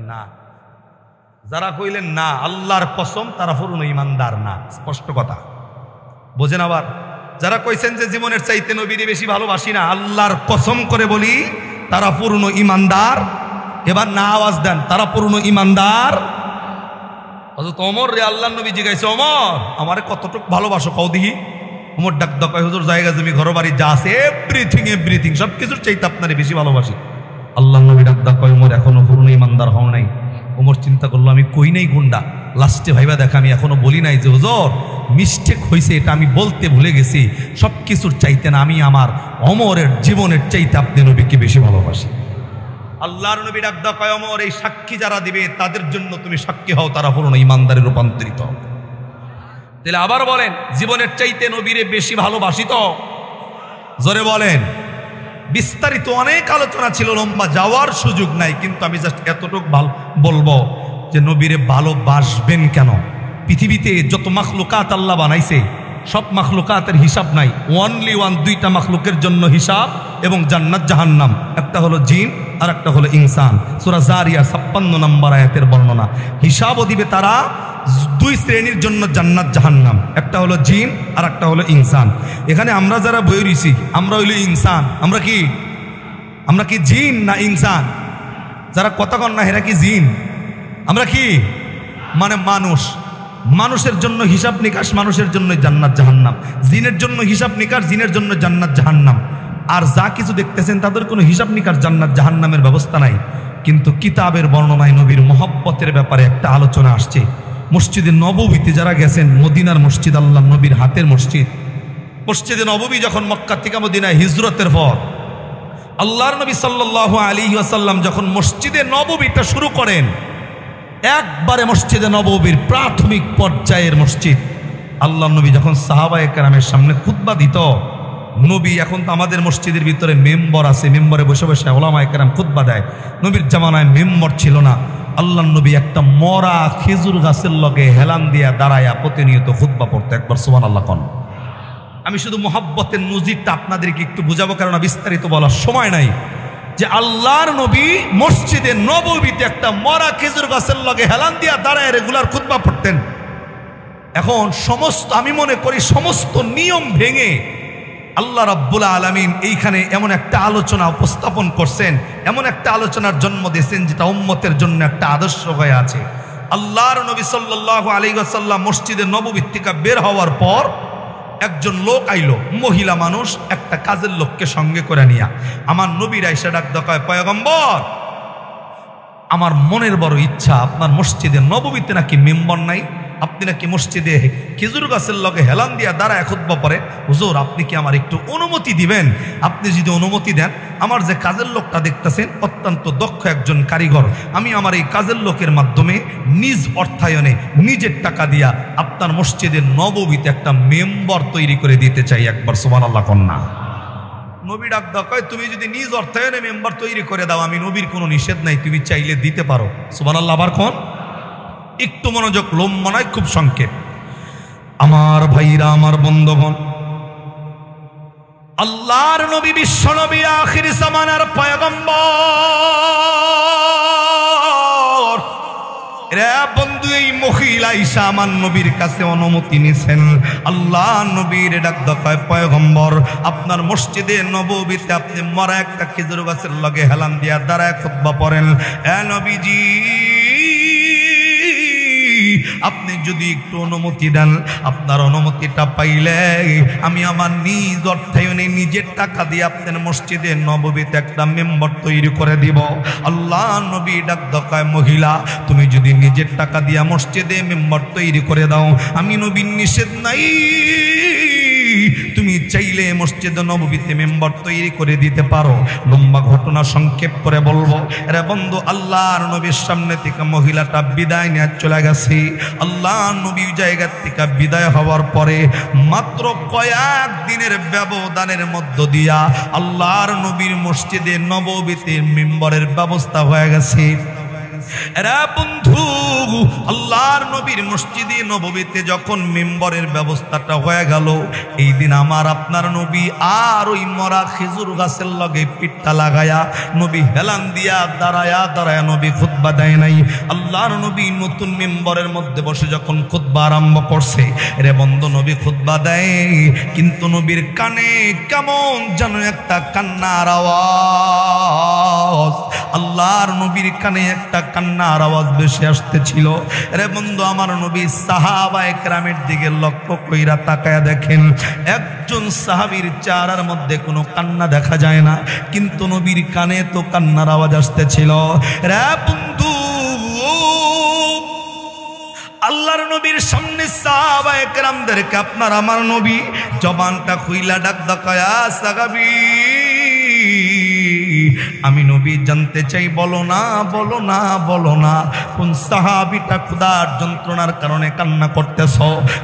না। যারা কইলেন না আল্লাহর কসম, তারা পূর্ণ ইমানদার না। স্পষ্ট কথা বোঝেন। আবার যারা কইছেন যে জীবনের চাইতে নবীরে বেশি ভালোবাসি না, আল্লাহর কসম করে বলি তারা পূর্ণ ইমানদার। এবার না আওয়াজ দেন, তারা পূর্ণ ইমানদার। হযরত ওমর রে আল্লাহর নবী জিজ্ঞাসা, ওমর আমারে কতটুকু ভালোবাসো কও দেখি। ওমর ডাক দাও, কয় হুজুর জায়গা জমি ঘর বাড়ি যা আছে এভরিথিং সবকিছুর চাইতে আপনারে বেশি ভালোবাসি। আল্লাহর নবী ডাক দাও, কয় ওমর এখনো পূর্ণ ইমানদার হও নাই। ওমর চিন্তা করলো, আমি কই নাই গুন্ডা। লাস্টে ভাইবা দেখা, আমি এখনো বলি নাই যে হুজুর মিস্টেক হয়েছে, এটা আমি বলতে ভুলে গেছি। সব কিছুর চাইতে না, আমি আমার ওমরের জীবনের চাইতে আপনি নবীকে বেশি ভালোবাসি। আল্লাহর নবী ডাক দাও, কয় ওমর এই সাক্ষী যারা দিবে তাদের জন্য তুমি সাক্ষী হও, তারা পূর্ণ ইমানদারে রূপান্তরিত। তাহলে আবার বলেন, জীবনের চাইতে নবীরে বেশি ভালোবাসি তো? জোরে বলেন। বিস্তারিত অনেক আলোচনা ছিল, লম্বা যাওয়ার সুযোগ নাই, কিন্তু আমি জাস্ট এতটুকু বলবো যে নবীরে ভালোবাসবেন কেন? পৃথিবীতে যত মাখলুকাত আল্লাহ বানাইছে, সব মাখলুকাতের হিসাব নাই। অনলি ওয়ান, 2টা মাখলুকের জন্য হিসাব এবং জান্নাত জাহান্নাম। একটা হলো জিন আর একটা হলো ইনসান। সূরা জারিয়া 56 নম্বর আয়াতের বর্ণনা। হিসাবও দিবে তারা 2 শ্রেণীর জন্য জান্নাত জাহান্নাম, একটা হলো জিন আর একটা হলো ইনসান। এখানে আমরা যারা বই রইছি, আমরা হইল ইনসান। আমরা কি জিন না ইনসান? যারা কথা কন না হেরা কি জিন? আমরা কি মানে মানুষের জন্য হিসাব নিকাশ, মানুষের জন্য জান্নাত জাহান্নাম। জিনের জন্য হিসাব নিকাশ, জিনের জন্য জান্নাত জাহান্নাম। আর যা কিছু দেখতেছেন তাদের কোনো হিসাব নিকাশ জান্নাত জাহান্নামের ব্যবস্থা নাই। কিন্তু কিতাবের বর্ণনায় নবীর মহব্বতের ব্যাপারে একটা আলোচনা আসছে। মসজিদে নববীতে যারা গেছেন, মদিনার মসজিদ আল্লাহ নবীর হাতের মসজিদ। মসজিদে নববী যখন মক্কা থেকে মদিনায় হিজরতের পর আল্লাহর নবী সাল্লাল্লাহু আলাইহি ওয়াসাল্লাম যখন মসজিদে নববীটা শুরু করেন, একবারে মসজিদে নববীর প্রাথমিক পর্যায়ের মসজিদ, আল্লাহর নবী যখন সাহাবায়ে কেরামের সামনে খুতবা দিত, নবী এখন তো আমাদের মসজিদের ভিতরে মেম্বর আছে, মেম্বরে বসে বসে ওলামায়ে কেরাম খুতবা দেয়। নবীর জামানায় মেম্বর ছিল না। আল্লাহর নবী একটা মরা খেজুর গাছের লগে হেলান দিয়া দাঁড়ায়া প্রতিনিয়ত খুতবা পড়তো। একবার সুবহানাল্লাহ কোন। আমি শুধু মহব্বতের নজিরটা আপনাদেরকে একটু বুঝাবো, কারণ বিস্তারিত বলার সময় নাই। যে আল্লাহর নবী মসজিদে নববীতে একটা মরা খেজুর গাছের লগে হেলান দিয়া দাঁড়ায় রেগুলার খুতবা পড়তেন। এখন আমি মনে করি সমস্ত নিয়ম ভেঙে আল্লাহ রাব্বুল আলামিন এইখানে এমন একটা আলোচনা উপস্থাপন করছেন, এমন একটা আলোচনার জন্ম দিয়েছেন যেটা উম্মতের জন্য একটা আদর্শ হয়ে আছে। আল্লাহর নবী সাল্লাল্লাহু আলাইহি ওয়াসাল্লাম মসজিদে নববী থেকে বের হওয়ার পর একজন লোক আইলো, মহিলা মানুষ, একটা কাজের লোককে সঙ্গে করে নিয়া। আমার নবীর আয়েশা ডাক দেয়, পয়গম্বর আমার মনের বড় ইচ্ছা, আপনার মসজিদে নববীতে নাকি মেম্বর নাই, আপনি নাকি মসজিদে খেজুর গাছের লগে হেলান দিয়া দাঁড়ায় খুতবা পড়ে। হুজুর আপনি কি আমার একটু অনুমতি দিবেন? আপনি যদি অনুমতি দেন, আমার যে কাজের লোকটা দেখতেছেন অত্যন্ত দক্ষ একজন কারিগর, আমি আমার এই কাজের লোকের মাধ্যমে নিজ অর্থায়নে নিজের টাকা দিয়া আপনার মসজিদের নববীতে একটা মেম্বর তৈরি করে দিতে চাই। একবার সুবহানাল্লাহ কন্যা। নবী ডাক দেয়, তুমি যদি নিজ অর্থায়নে মেম্বর তৈরি করে দাও, আমি নবীর কোনো নিষেধ নাই, তুমি চাইলে দিতে পারো। সুবহানাল্লাহ। আবার কোন একটু মনোযোগ, লম্বা নয়, খুব সংক্ষেপ। আমার ভাইরা, আমার বন্ধুগণ, আল্লাহর নবী বিশ্ব নবী আখির জামানার পয়গম্বর। রে বন্ধু, এই মহিলা ঈশা আমার নবীর কাছে অনুমতি নিছেন। আল্লাহ নবীর ডাক দেয়, পয়গম্বর আপনার মসজিদে নববীতে আপনি মরা একটা খেজুর গাছের লগে হেলান দিয়া দাঁড়ায় খুতবা পড়েন। এ নবীজি, আপনি যদি একটু অনুমতি দেন, আপনার অনুমতিটা পাইলে আমি আমার নিজ অর্থায়নে নিজের টাকা দিয়ে আপনার মসজিদে নববীতে একটা মেম্বার তৈরি করে দিব। আল্লাহ নবী ডাক দেয়, মহিলা তুমি যদি নিজের টাকা দিয়া মসজিদে মেম্বার তৈরি করে দাও, আমি নবীর নিষেধ নাই, তুমি চাইলে মসজিদে নববীতে মেম্বার তৈরি করে দিতে পারো। লম্বা ঘটনা সংক্ষেপ করে বলবো, রে বন্ধু, আল্লাহর নবীর সামনে থেকে মহিলাটা বিদায় নিয়ে চলে গেছে। আল্লাহ নবী জায়গা থেকে বিদায় হওয়ার পরে মাত্র কয়েক দিনের ব্যবধানের মধ্য দিয়া আল্লাহর নবীর মসজিদে নববীতে মেম্বারের ব্যবস্থা হয়ে গেছে। এরা বন্ধু, আল্লাহর নবীর মসজিদে নববীতে যখন মেম্বরের ব্যবস্থাটা হয়ে গেল, এই দিন আমার আপনার নবী আর ওই মরা খেজুর গাছের লগে পিঠটা লাগায়া নবী হেলান দিয়া দাঁড়ায়া দাঁড়ায়া নবী খুতবা দেয় নাই। আল্লাহর নবী নতুন মেম্বরের মধ্যে বসে যখন খুতবা আরম্ভ করছে, রে বন্ধু, নবী খুতবা দেয়, কিন্তু নবীর কানে কেমন যেন একটা কান্নার আওয়াজ, আল্লাহর নবীর কানে একটা কান্নার আওয়াজ বেশি আসতেছিল। রে বন্ধু, আমার নবী সাহাবায়ে কেরামের দিকে লক্ষ্য কইরা তাকায়া দেখেন, একজন সাহাবীর চেহারার মধ্যে কোনো কান্না দেখা যায় না, কিন্তু নবীর কানে তো কান্নার আওয়াজ আসতেছিল। রে বন্ধু, আল্লাহর নবীর সামনে সাহাবায়ে কেরামদেরকে আপনার আমার নবী জবানটা খুইলা ডাক দেয়া, সাহাবী, আমি নবী জানতে চাই, বলো না, বলো না, বলো না, কোন সাহাবীটা ক্ষুধার যন্ত্রণার কারণে কান্না করতেছ,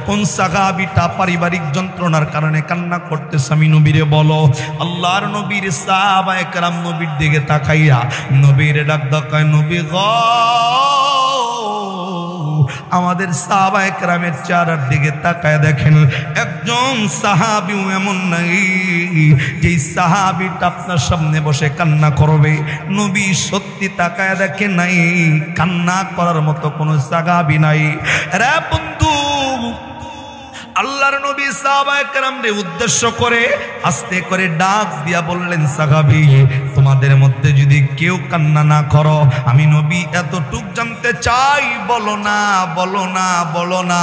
কোন সাহাবীটা পারিবারিক যন্ত্রণার কারণে কান্না করতেছ, আমি নবীরে বলো। আল্লাহর নবীর সাহাবায়ে কেরাম নবীর দিকে তাকাইয়া নবীরে ডাক দেয়, নবী গো, আমাদের সাহাবায়ে কেরামের চেহারার দিকে তাকায় দেখেন, একজন সাহাবীও এমন নাই যে সাহাবীটা আপনার সামনে বসে কান্না করবে। নবী সত্যি তাকায় দেখেন, নাই, কান্না করার মতো কোনো সাহাবী নাই। রে বন্ধু, আল্লাহর নবী সাহাবায়ে কেরামকে উদ্দেশ্য করে আস্তে করে ডাক দিয়া বললেন, সাহাবী, তোমাদের মধ্যে যদি কেউ কান্না না করো, আমি নবী এতটুক জানতে চাই, বলো না, বলো না, বলো না।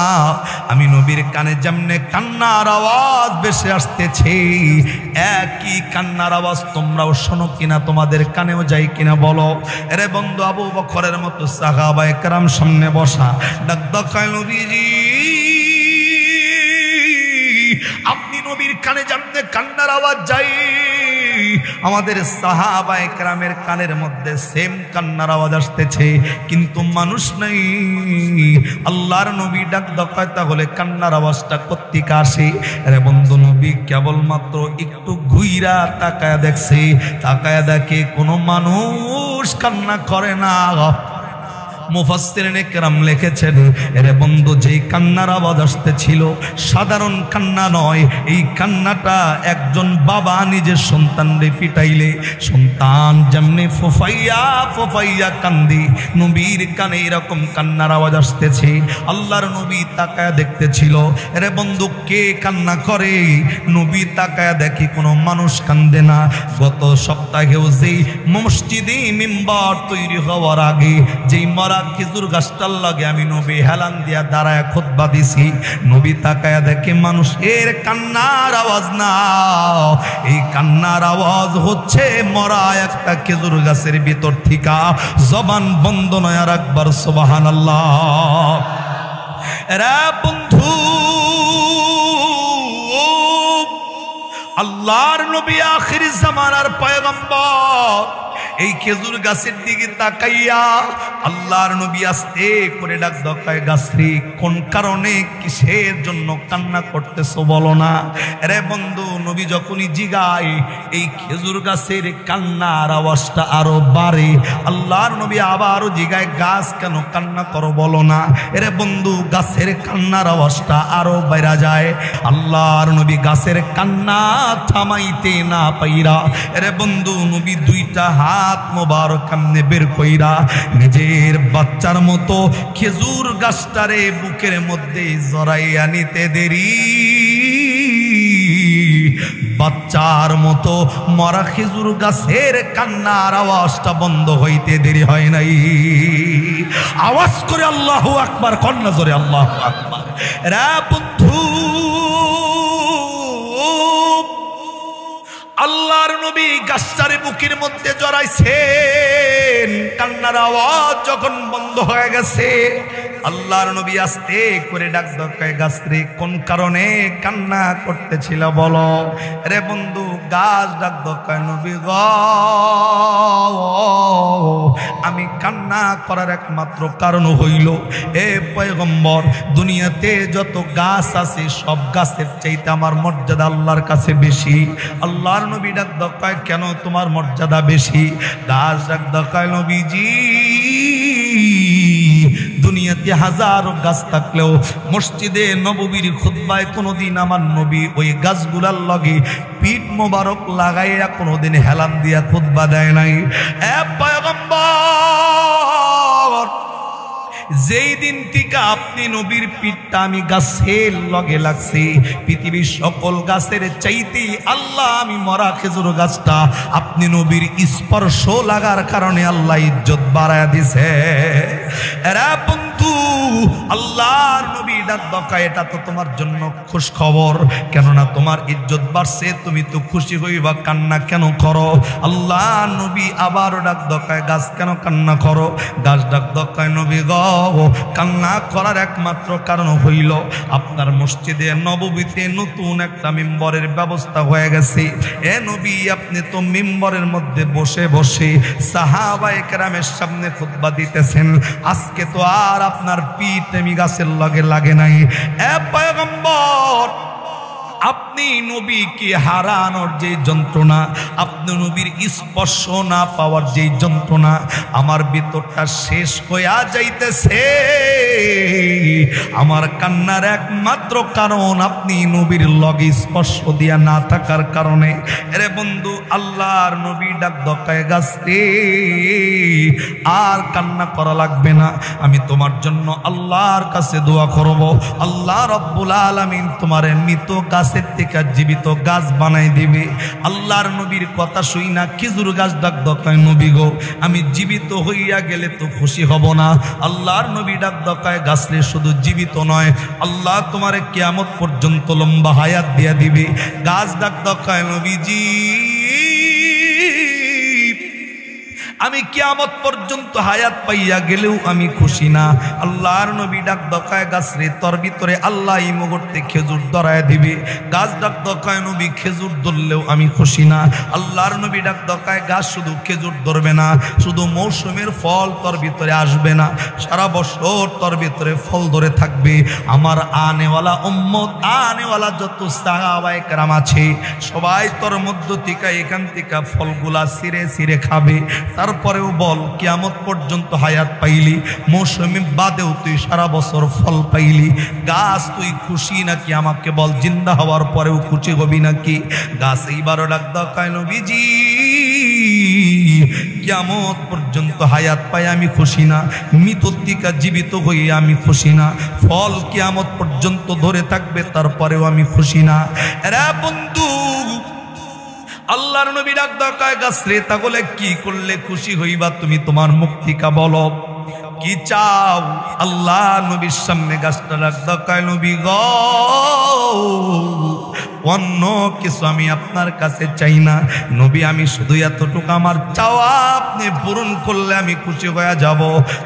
আমি নবীর কানে যেমনে কান্নার আওয়াজ বেশি আসতেছে, একই কান্নার আওয়াজ তোমরাও শোনো কিনা, তোমাদের কানেও যায় কিনা বলো। এরে বন্ধু, আবু বকরের মতো সাহাবায়ে কেরাম সামনে বসা, ডাক দেয়, নবীজি, আপনি নবীর কানে যেমনে কান্নার আওয়াজ যাই, আমাদের সাহাবায়ে কেরামের কানের মধ্যে সেম কান্নার আওয়াজ আসতেছে, কিন্তু মানুষ নাই। আল্লাহর নবী ডাক দেয়, তাহলে কান্নার আওয়াজটা কোত্থেকে আসে? আরে বন্ধু, নবী কেবলমাত্র একটু ঘুইরা তাকায়া দেখছে, তাকায়া দেখে কোনো মানুষ কান্না করে না। মুফাসসিরিনে কেরাম লিখেছেন, এরে বন্ধু, যেই কান্নার আওয়াজ আসতেছিল সাধারণ কান্না নয়, এই কান্নাটা একজন বাবা নিজের সন্তানরে পিটাইলে সন্তান যেমনি ফুফাইয়া ফুফাইয়া কান্দি, নবীর কানে এরকম কান্নার আওয়াজ আসতেছে। আল্লাহর নবী তাকায়া দেখতেছিল, এরে বন্ধু, কে কান্না করে? নবী তাকায়া দেখি কোনো মানুষ কান্দে না। গত সপ্তাহেও যেই মসজিদে মিম্বার তৈরি হওয়ার আগে যেই মরা খেজুর গাছটার লাগে আমি নবী হেলান দিয়া দাঁড়ায় খুতবা দিছি, নবী তাকায়া দেখে মানুষের কান্নার আওয়াজ না, এই কান্নার আওয়াজ হচ্ছে মরা একটা খেজুর গাছের ভিতর থেকে। জবান বন্ধ নয়, আর একবার সুবহানাল্লাহ। এরা বন্ধু, আল্লাহর নবী আখির জামানার পয়গম্বর, এই খেজুর গাছের দিকে তাকাইয়া আল্লাহর নবী আস্তে করে ডাক দেয়, গাছরে, কোন কারণে কিসের জন্য কান্না করতেছো বলো না। রে বন্ধু, নবী যখনই জিগায় এই খেজুর গাছের কান্নার আওয়াজটা আরো বাড়ে। আল্লাহর নবী আবারও জিগায়, গাছ কেন কান্না করো বলো না। রে বন্ধু, গাছের কান্নার আওয়াজটা আরো বাইরা যায়। আল্লাহর নবী গাছের কান্না থামাইতে না পাইরা, রে বন্ধু, নবী দুইটা হাত হাত মোবারক এমনি বের কইরা নিজের বাচ্চার মতো খেজুর গাছটারে বুকের মধ্যে জড়াইয়া নিতে দেরি, বাচ্চার মতো মরা খেজুর গাছের কান্নার আওয়াজটা বন্ধ হইতে দেরি হয় নাই। আওয়াজ করে আল্লাহু আকবার, কন্যা জোরে আল্লাহু আকবার। রে বন্ধু, আল্লাহর নবী গাছটারে বুকের মধ্যে জড়াইছেন, কান্নার আওয়াজ যখন বন্ধ হয়ে গেছে আল্লাহর নবী আস্তে করে ডাক দেয়, গাছ রে কোন কারণে কান্না করতেছিল বলো। রে বন্ধু, গাছ ডাক দেয়, নবী গ আমি কান্না করার একমাত্র কারণ হইল এ পয়গম্বর, দুনিয়াতে যত গাছ আছে সব গাছের চাইতে আমার মর্যাদা আল্লাহর কাছে বেশি। আল্লাহর নবী ডাক দেয়, কেন তোমার মর্যাদা বেশি? গাছ ডাক দেয়, নবীজি দুনিয়াতে হাজারো গাছ থাকলেও মসজিদে নববীর খুতবায় কোনোদিন আমার নবী ওই গাছগুলার লগে পিঠ মোবারক লাগাইয়া কোনোদিন হেলান দিয়া খুতবা দেয় নাই। এ পয়গম্বর, যেই দিন থেকে আপনি নবীর পিঠটা আমি গাছের লগে লাগছি, পৃথিবীর সকল গাছের চাইতে আল্লাহ আমি মরা খেজুর গাছটা আপনি নবীর স্পর্শ লাগার কারণে আল্লাহ ইজ্জত বাড়ায় দিছে। এরা বন্ধু, আল্লাহর নবী ডাক দকায়, এটা তো তোমার জন্য খুশ খবর, কেননা তোমার ইজ্জত বাড়ছে, তুমি তো খুশি হইবা, কান্না কেন করো? আল্লাহ নবী আবারও ডাক দকায়, গাছ কেন কান্না করো? গাছ ডাক দকায়, নবী গ কান্না করার একমাত্র কারণ হইল আপনার মসজিদে নববীতে নতুন একটা মিম্বরের ব্যবস্থা হয়ে গেছে। এ নবী, আপনি তো মিম্বরের মধ্যে বসে বসে সাহাবায়ে কেরামের সামনে খুতবা দিতেছেন, আজকে তো আর আপনার পিঠ এমি গাছের লগে লাগে নাই। এ পয়গম্বর, আপনি নবীকে হারানোর যে যন্ত্রণা, আপনি নবীর স্পর্শ না পাওয়ার যে যন্ত্রণা, আমার ভিতরটা শেষ হইয়া যাইতেছে। আমার কান্নার একমাত্র কারণ আপনি নবীর লগে স্পর্শ দিয়া না থাকার কারণে। আরে বন্ধু, আল্লাহর নবী ডাক দকায়, গাছ রে আর কান্না করা লাগবে না, আমি তোমার জন্য আল্লাহর কাছে দোয়া করব, আল্লাহ রব্বুল আলামিন তোমার মৃত গাছ থেকে জীবিত গাছ বানাই দিবে। আল্লাহর নবীর কথা শুই না খেজুর গাছ ডাক দকায়, নবী গো আমি জীবিত হইয়া গেলে তো খুশি হব না। আল্লাহর নবী ডাক দকায়, গাছ রে শুধু জীবিত নয়, আল্লাহ তোমারে কিয়ামত পর্যন্ত লম্বা হায়াত দিয়া দিবে। গাছ ডাক দকায়, নবীজি আমি কিয়ামত পর্যন্ত হায়াত পাইয়া গেলেও আমি খুশি না। আল্লাহর নবী ডাক দকায়, গাছ রে তোর ভিতরে আল্লাহ এই মুহূর্তে খেজুর ধরায় দিবে। গাছ ডাক দকায়, নবী খেজুর ধরলেও আমি খুশি না। আল্লাহর নবী ডাক দকায়, গাছ শুধু খেজুর ধরবে না, শুধু মৌসুমের ফল তোর ভিতরে আসবে না, সারা বছর তোর ভিতরে ফল ধরে থাকবে। আমার আনেওয়ালা উম্মত, আনেওয়ালা যত সাহাবায়ে কেরাম আছে সবাই তোর মধ্য থেকে এখান থেকে ফলগুলা ছিঁড়ে ছিঁড়ে খাবে। তারপরেও বল, কিয়ামত পর্যন্ত হায়াত পাইলি, মৌসুমী বাদেও তুই সারা বছর ফল পাইলি, গাছ তুই খুশি নাকি? আমাকে বল, জিন্দা হওয়ার পরেও খুশি হবি নাকি? গাছ এইবারও ডাক দকায়, নবীজি কিয়ামত পর্যন্ত হায়াত পাই আমি খুশি না, মৃত্যুকা জীবিত হই আমি খুশি না, ফল কিয়ামত পর্যন্ত ধরে থাকবে তারপরেও আমি খুশি না। এরা বন্ধু, আল্লাহর নবী ডাক দকায়, গাছ রে তাহলে কি করলে খুশি হইবা তুমি? তোমার মুক্তিকা বলো, কি চাও? আল্লাহ নবীর সামনে গাছটা ডাক দকায়, নবী গো অন্য কিছু আমি আপনার কাছে চাই না নবী, আমি শুধু এতটুকু আমার চাওয়া আপনি পূরণ করলে আমি খুশি হয়ে যাব।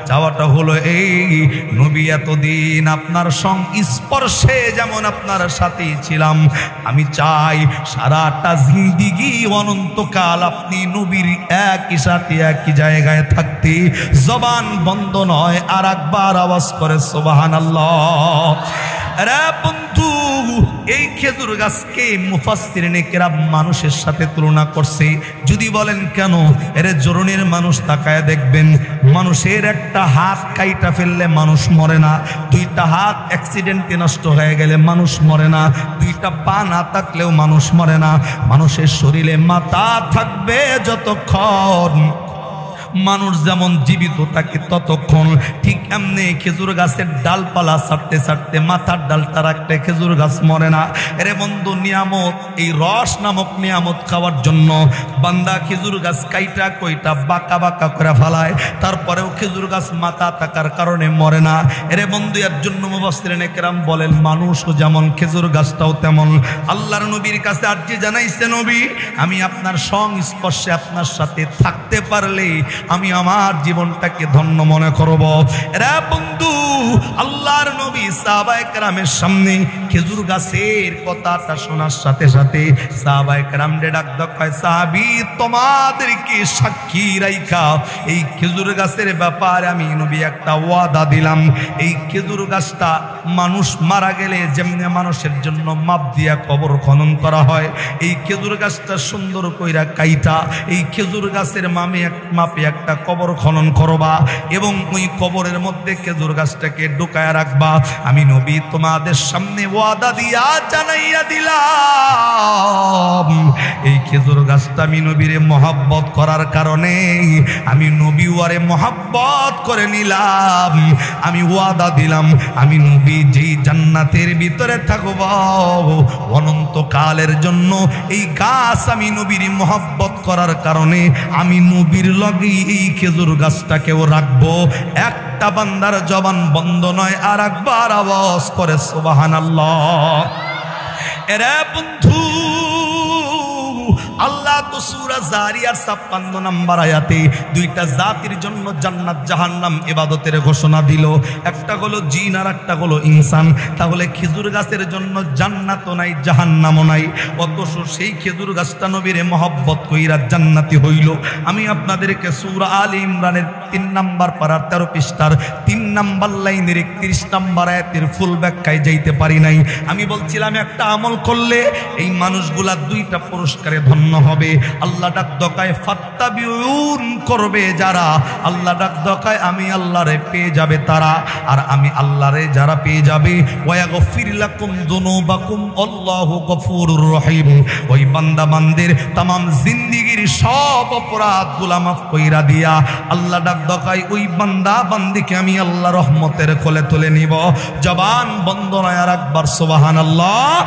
চাওয়াটা হলো এই, নবী এতদিন আপনার সংস্পর্শে যেমন আপনার সাথেই ছিলাম, আমি চাই সারাটা জিন্দিগি অনন্তকাল আপনি নবীর একই সাথে একই জায়গায় থাকতে, জবান বন্ধ নয়। আর একবার আওয়াজ করে সুবহানাল্লাহ। রে বন্ধু, এই খেজুর গাছকে মুফাসসিরিনে কেরাম মানুষের সাথে তুলনা করছে। যদি বলেন কেন? এর জরুনের মানুষ তাকায় দেখবেন, মানুষের একটা হাত কাইটা ফেললে মানুষ মরে না, দুইটা হাত অ্যাক্সিডেন্টে নষ্ট হয়ে গেলে মানুষ মরে না, দুইটা পা না থাকলেও মানুষ মরে না। মানুষের শরীরে মাথা থাকবে যতক্ষণ, মানুষ যেমন জীবিত থাকে ততক্ষণ, ঠিক এমনি খেজুর গাছের ডালপালা ছাড়তে ছাড়তে মাথার ডালটা রাখতে খেজুর গাছ মরে না। এরে বন্ধু, নিয়ামত, এই রস নামক নিয়ামত খাওয়ার জন্য বান্দা খেজুর গাছ কাইটা কইটা বাঁকা বাঁকা করে ফেলায়, তারপরেও খেজুর গাছ মাথা থাকার কারণে মরে না। এরে বন্ধু, এর জন্য মুফাসসিরিনে কেরাম বলেন মানুষও যেমন খেজুর গাছটাও তেমন। আল্লাহর নবীর কাছে আরজি জানাইছে, নবী আমি আপনার সংস্পর্শে আপনার সাথে থাকতে পারলে আমি আমার জীবনটাকে ধন্য মনে করব। এরে বন্ধু, আল্লাহর নবী সাহাবায়ে কেরামের সামনে খেজুর গাছের কথাটা শোনার সাথে সাথে সাহাবায়ে কেরাম ডাক দেয়, সাহাবী তোমাদেরকে সাক্ষী রাইখা এই খেজুর গাছের ব্যাপারে আমি নবী একটা ওয়াদা দিলাম। এই খেজুর গাছটা মানুষ মারা গেলে যেমনি মানুষের জন্য মাপ দিয়া কবর খনন করা হয়, এই খেজুর গাছটা সুন্দর কইরা কাইটা এই খেজুর গাছের মাপে একটা কবর খনন করবা এবং ওই কবরের মধ্যে খেজুর গাছটাকে ঢুকায়া রাখবা। আমি নবী তোমাদের সামনে ওয়াদা দিয়া জানাইয়া দিলাম, এই খেজুর গাছটা আমি নবীরে মহব্বত করার কারণে আমি নবী ওয়ারে মহব্বত করে নিলাম। আমি ওয়াদা দিলাম আমি নবী যেই জান্নাতের ভিতরে থাকব অনন্তকালের জন্য, এই গাছ আমি নবীর মহব্বত করার কারণে আমি নবীর লগে এই খেজুর গাছটাকেও রাখবো। একটা বান্দার জবান বন্ধ নয়, আর একবার আওয়াজ করে সুবহানাল্লাহ। এরে বন্ধু, আল্লাহ তো সূরা জারিয়ার 56 নম্বর আয়াতে দুইটা জাতির জন্য জান্নাত জাহান্নাম ইবাদতের ঘোষণা দিল, একটা হলো জিন আর একটা হলো ইনসান। তাহলে খেজুর গাছের জন্য জান্নাতও নাই জাহান্নামও নাই, অথচ সেই খেজুর গাছটা নবীরে মহব্বত কইরা জান্নাতি হইল। আমি আপনাদেরকে সূরা আলে ইমরানের 3 নম্বর পারার 13 পৃষ্ঠার 3 নম্বর লাইনের 31 নম্বর আয়াতের ফুল ব্যাখ্যায় যাইতে পারি নাই। আমি বলছিলাম একটা আমল করলে এই মানুষগুলা দুইটা পুরস্কারে ধন্য হবে। আল্লাহ ডাক দকায় ফাত্তাবিউন করবে যারা, আল্লাহ ডাক দকায় আমি আল্লাহরে পেয়ে যাবে তারা, আর আমি আল্লাহরে যারা পেয়ে যাবে ওয়াগফির লাকুম যুনুবাকুম আল্লাহু গফুরুর রহিম, ওই বান্দা বান্দের तमाम জিন্দেগীর সব অপরাধগুলো মাফ কইরা দিয়া আল্লাহ ডাক দকায় ওই বান্দা বান্দিকে আমি আল্লাহ রহমতের কোলে তুলে নিব। জবান বন্ধ নয়, আর একবার সুবহানাল্লাহ।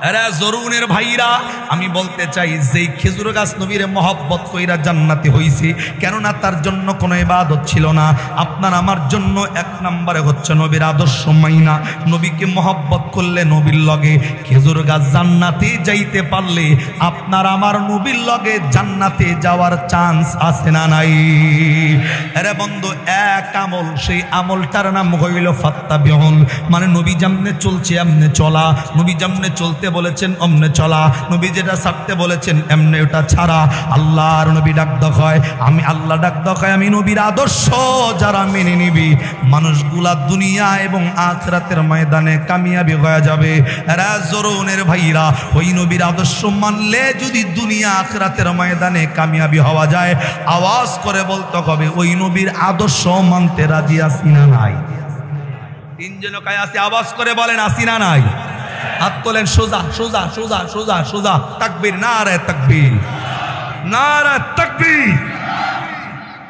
আরে জরুনের ভাইরা, আমি বলতে চাই যেই খেজুর গাছ নবীরে মহব্বত কইরা জান্নাতি হইছে, কেননা তার জন্য কোনো ইবাদত ছিল না। আপনার আমার জন্য 1 নম্বরে হচ্ছে নবীর আদর্শ মাইনা। নবীকে মহব্বত করলে নবীর লগে খেজুর গাছ জান্নাতে যাইতে পারলে আপনার আমার নবীর লগে জান্নাতে যাওয়ার চান্স আছে না নাই? আরে বন্ধু, এক আমল, সেই আমলটার নাম হইল ফাত্তাবিউন, মানে নবী যেমনে চলছে এমনে চলা, নবী যেমনে চলতে বলেছেন অমনে চলা, নবী যেটা ছাড়তে বলেছেন এমনি ওটা ছাড়া। আল্লাহর নবী ডাক দেখায়, আমি আল্লাহ ডাক দেখায় আমি নবীর আদর্শ যারা মেনে নিবি মানুষগুলা দুনিয়া এবং আখিরাতের ময়দানে কামিয়াবি হয়ে যাবে। এরা জরুনের ভাইরা, ওই নবীর আদর্শ মানলে যদি দুনিয়া আখিরাতের ময়দানে কামিয়াবি হওয়া যায়, আওয়াজ করে বলতে হবে ওই নবীর আদর্শ মানতে রাজি আছি না নাই? 3 জন কায় আছে, আওয়াজ করে বলেন আছি না নাই? হাত তোলেন, সোজা সোজা সোজা সোজা সোজা, তাকবীর, নারে তাকবীর, নারে তাকবীর।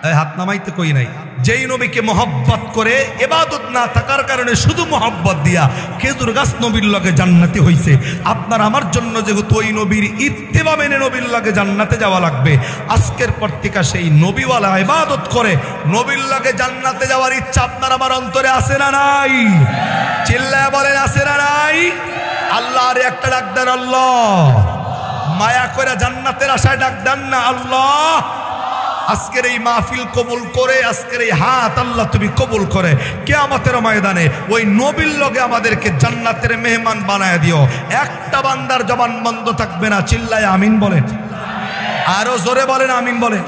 এই হাত নামাইতে কই নাই। যেই নবীকে মহব্বত করে, ইবাদত না থাকার কারণে শুধু মহব্বত দিয়া খেজুর গাছ নবীর লগে জান্নাতি হইছে, আপনার আমার জন্য যেহেতু ওই নবীর ইত্তেবা মেনে নবীর লগে জান্নাতে যাওয়া লাগবে, আজকের পর থেকে সেই নবীওয়ালা ইবাদত করে নবীর লগে জান্নাতে যাওয়ার ইচ্ছা আপনার আমার অন্তরে আছে না নাই? চিল্লায় বলেন আছে না নাই? আল্লাহর একটা ডাক দেন, আল্লাহ। মায়া করে জান্নাতের আশায় ডাক দেন না, আল্লাহ। আজকের এই মাহফিল কবুল করে, আজকের এই হাত আল্লাহ তুমি কবুল করে কিয়ামতের ময়দানে ওই নবীর লগে আমাদেরকে জান্নাতের মেহমান বানায় দিও। একটা বান্দার জবান বন্ধ থাকবে না, চিল্লায় আমিন বলেন, আরো জোরে বলেন আমিন বলেন।